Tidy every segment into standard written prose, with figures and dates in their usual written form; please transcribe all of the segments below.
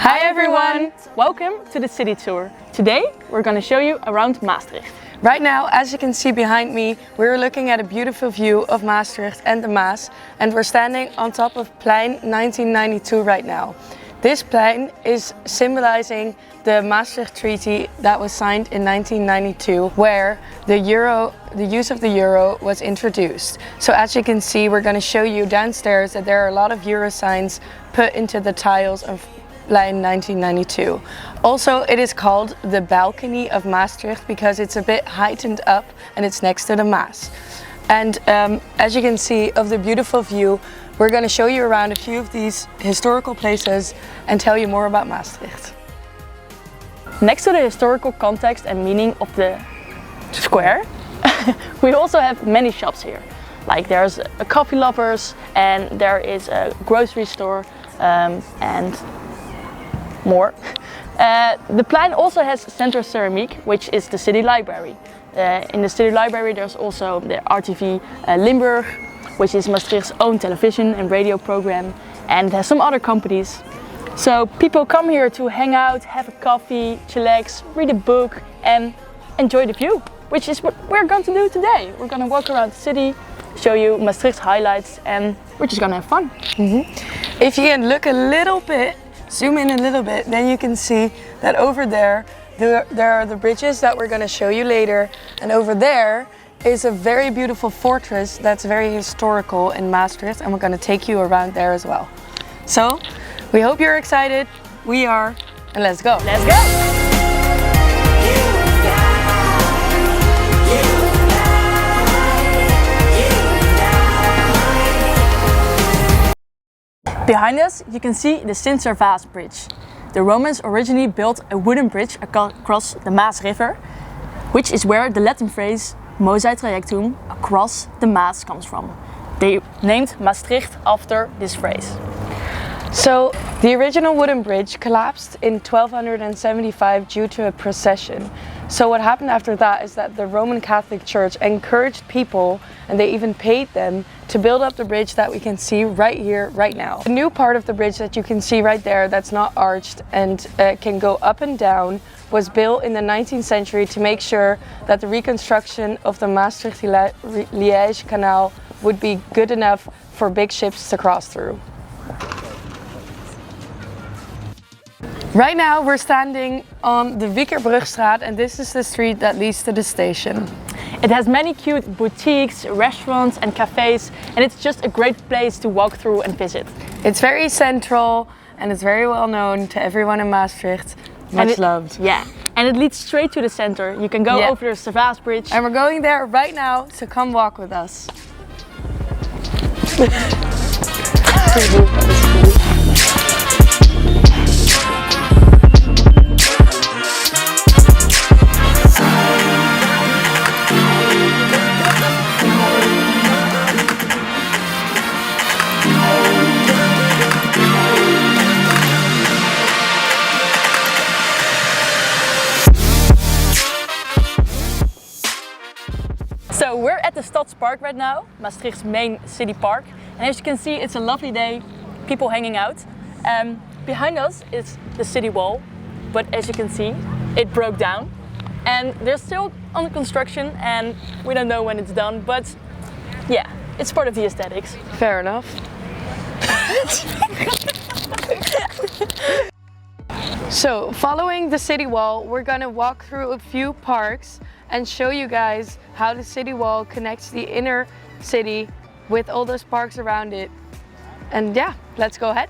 Hi everyone! Welcome to the city tour. Today we're going to show you around Maastricht. Right now, as you can see behind me, we're looking at a beautiful view of Maastricht and the Maas, and we're standing on top of Plein 1992 right now. This plein is symbolizing the Maastricht Treaty that was signed in 1992, where the use of the euro was introduced. So as you can see, we're going to show you downstairs that there are a lot of euro signs put into the tiles of Plein 1992. Also, it is called the balcony of Maastricht because it's a bit heightened up and it's next to the Maas. And as you can see of the beautiful view, we're going to show you around a few of these historical places and tell you more about Maastricht. Next to the historical context and meaning of the square, we also have many shops here. Like there's a coffee lovers and there is a grocery store and more. The plein also has Centre Céramique, which is the city library. In the city library there's also the RTV Limburg, which is Maastricht's own television and radio program, and it has some other companies. So people come here to hang out, have a coffee, chillax, read a book and enjoy the view, which is what we're going to do today. We're going to walk around the city, show you Maastricht's highlights, and we're just going to have fun. If you can look a little bit, zoom in a little bit, then you can see that over there are the bridges that we're going to show you later, and over there is a very beautiful fortress that's very historical in Maastricht, and we're going to take you around there as well. So we hope you're excited, we are, and let's go! Let's go! Behind us you can see the Sint-Janskerk bridge. The Romans originally built a wooden bridge across the Maas River, which is where the Latin phrase Mosae trajectum, across the Maas, comes from. They named Maastricht after this phrase. So the original wooden bridge collapsed in 1275 due to a procession. So what happened after that is that the Roman Catholic Church encouraged people, and they even paid them, to build up the bridge that we can see right here, right now. The new part of the bridge that you can see right there that's not arched and can go up and down was built in the 19th century to make sure that the reconstruction of the Maastricht-Liège canal would be good enough for big ships to cross through. Right now we're standing on the Wiekerbrugstraat, and this is the street that leads to the station. It has many cute boutiques, restaurants and cafes, and it's just a great place to walk through and visit. It's very central and it's very well known to everyone in Maastricht. Much loved. Yeah, and it leads straight to the center. You can go over the Servaas Bridge. And we're going there right now, so come walk with us. So we're at the Stadspark right now, Maastricht's main city park, and as you can see it's a lovely day, people hanging out. Behind us is the city wall, but as you can see it broke down and they're still under construction and we don't know when it's done, but yeah, it's part of the aesthetics. Fair enough. So following the city wall, we're gonna walk through a few parks and show you guys how the city wall connects the inner city with all those parks around it. And yeah, let's go ahead.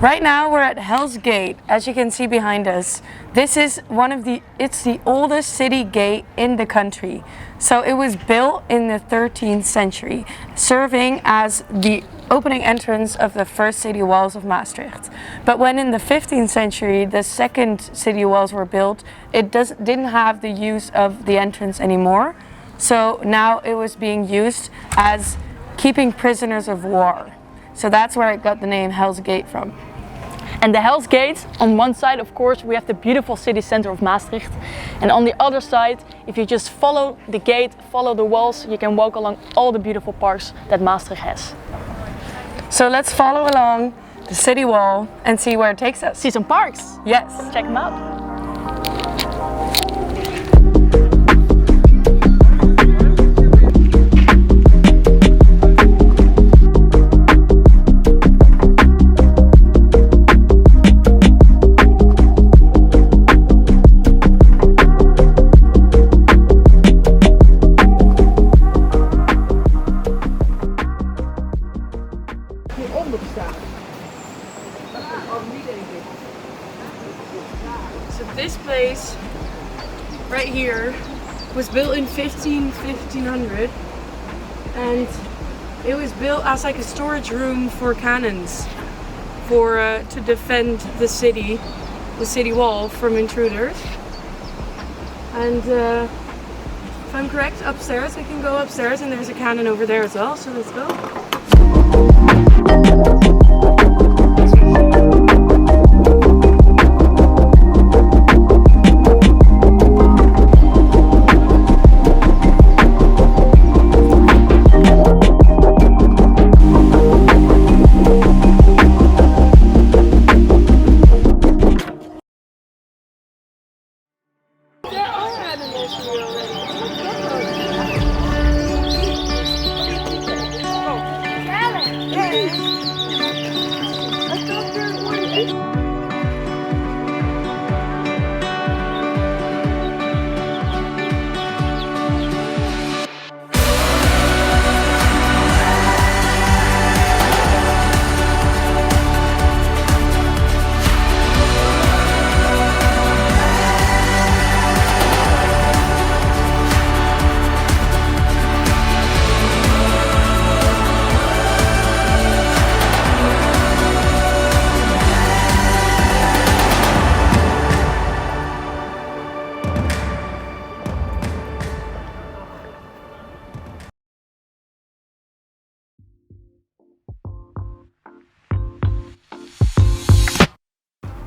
Right now we're at Hell's Gate, as you can see behind us. This is it's the oldest city gate in the country. So it was built in the 13th century, serving as the opening entrance of the first city walls of Maastricht. But when in the 15th century the second city walls were built, it didn't have the use of the entrance anymore. So now it was being used as keeping prisoners of war. So that's where it got the name Hell's Gate from. And the Hell's Gate, on one side of course we have the beautiful city center of Maastricht, and on the other side, if you just follow the gate, follow the walls, you can walk along all the beautiful parks that Maastricht has. So let's follow along the city wall and see where it takes us. See some parks? Yes. Check them out. So this place right here was built in 1500 and it was built as like a storage room for cannons to defend the city wall from intruders. And if I'm correct, upstairs, we can go upstairs and there's a cannon over there as well, so let's go.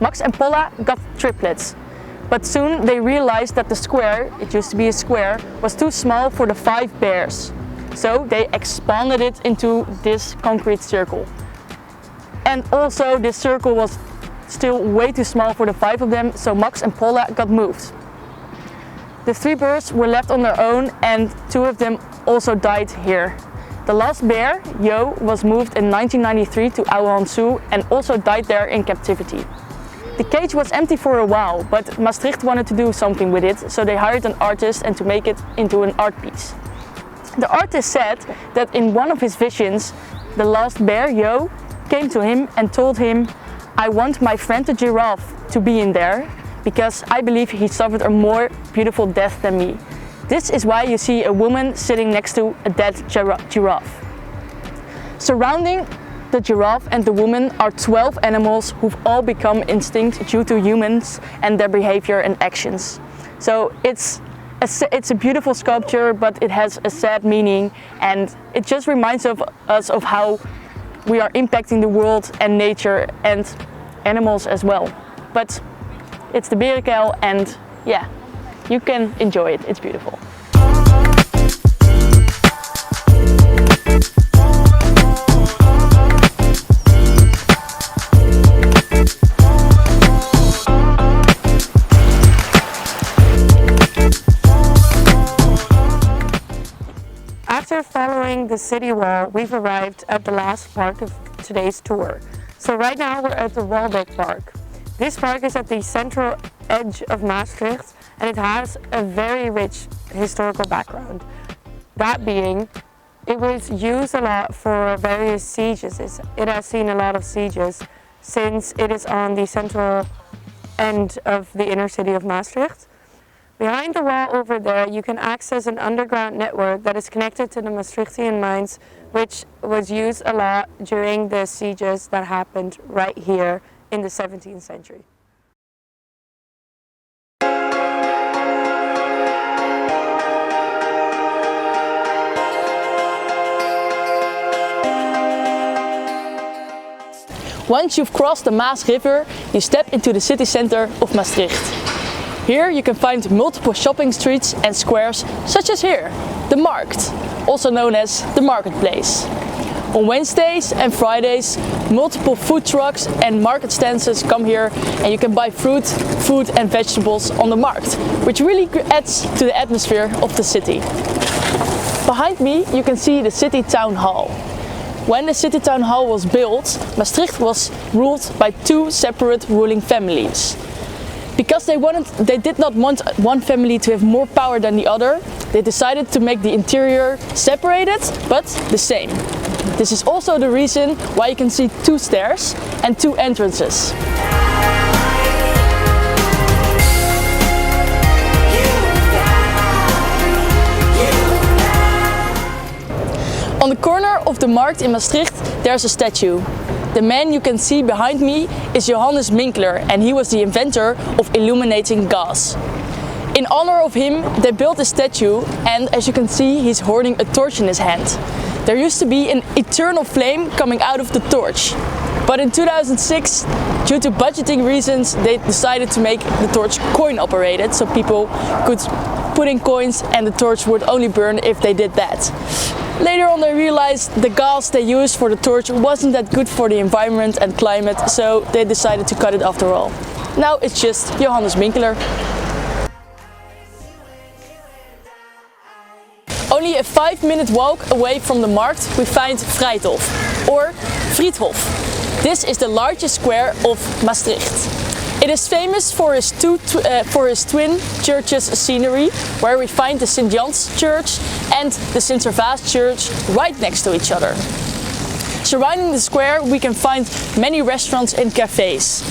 Max and Paula got triplets, but soon they realized that the square, it used to be a square, was too small for the 5 bears. So they expanded it into this concrete circle. And also this circle was still way too small for the 5 of them, so Max and Paula got moved. The 3 bears were left on their own and 2 of them also died here. The last bear, Jo, was moved in 1993 to Ouwehandsoo and also died there in captivity. The cage was empty for a while, but Maastricht wanted to do something with it, so they hired an artist and to make it into an art piece. The artist said that in one of his visions, the last bear, Jo, came to him and told him, "I want my friend the giraffe to be in there, because I believe he suffered a more beautiful death than me." This is why you see a woman sitting next to a dead giraffe. Surrounding the giraffe and the woman are 12 animals who've all become extinct due to humans and their behavior and actions. So it's a beautiful sculpture, but it has a sad meaning, and it just reminds us of how we are impacting the world and nature and animals as well. But it's the Berenkuil, and yeah, you can enjoy it, it's beautiful. After following the city wall, we've arrived at the last park of today's tour. So right now we're at the Walbeck Park. This park is at the central edge of Maastricht and it has a very rich historical background. That being, it was used a lot for various sieges. It has seen a lot of sieges since it is on the central end of the inner city of Maastricht. Behind the wall over there, you can access an underground network that is connected to the Maastrichtian mines which was used a lot during the sieges that happened right here in the 17th century. Once you've crossed the Maas River, you step into the city center of Maastricht. Here you can find multiple shopping streets and squares, such as here, the Markt, also known as the marketplace. On Wednesdays and Fridays, multiple food trucks and market stands come here, and you can buy fruit, food and vegetables on the markt, which really adds to the atmosphere of the city. Behind me you can see the city town hall. When the city town hall was built, Maastricht was ruled by two separate ruling families. Because they did not want one family to have more power than the other, they decided to make the interior separated but the same. This is also the reason why you can see two stairs and two entrances. On the corner of the Markt in Maastricht there's a statue. The man you can see behind me is Johannes Minkler, and he was the inventor of illuminating gas. In honor of him they built a statue, and as you can see he's holding a torch in his hand. There used to be an eternal flame coming out of the torch. But in 2006, due to budgeting reasons, they decided to make the torch coin operated, so people could put in coins and the torch would only burn if they did that. Later on they realized the gas they used for the torch wasn't that good for the environment and climate, so they decided to cut it after all. Now it's just Johannes Minkler. Only a 5-minute walk away from the Markt we find Vrijthof, or Friedhof. This is the largest square of Maastricht. It is famous for its twin churches scenery, where we find the Sint-Janskerk and the Sint-Servaas church right next to each other. Surrounding the square we can find many restaurants and cafes.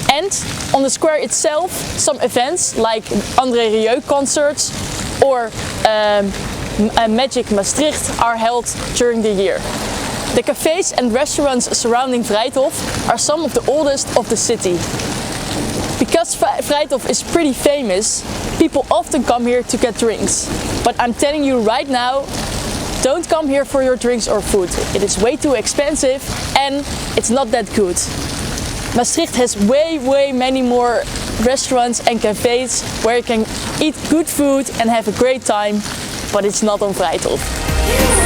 And on the square itself some events like André Rieu concerts or Magic Maastricht are held during the year. The cafes and restaurants surrounding Vrijthof are some of the oldest of the city. Because Vrijthof is pretty famous, people often come here to get drinks. But I'm telling you right now, don't come here for your drinks or food. It is way too expensive and it's not that good. Maastricht has way many more restaurants and cafes where you can eat good food and have a great time, but it's not on Vrijthof.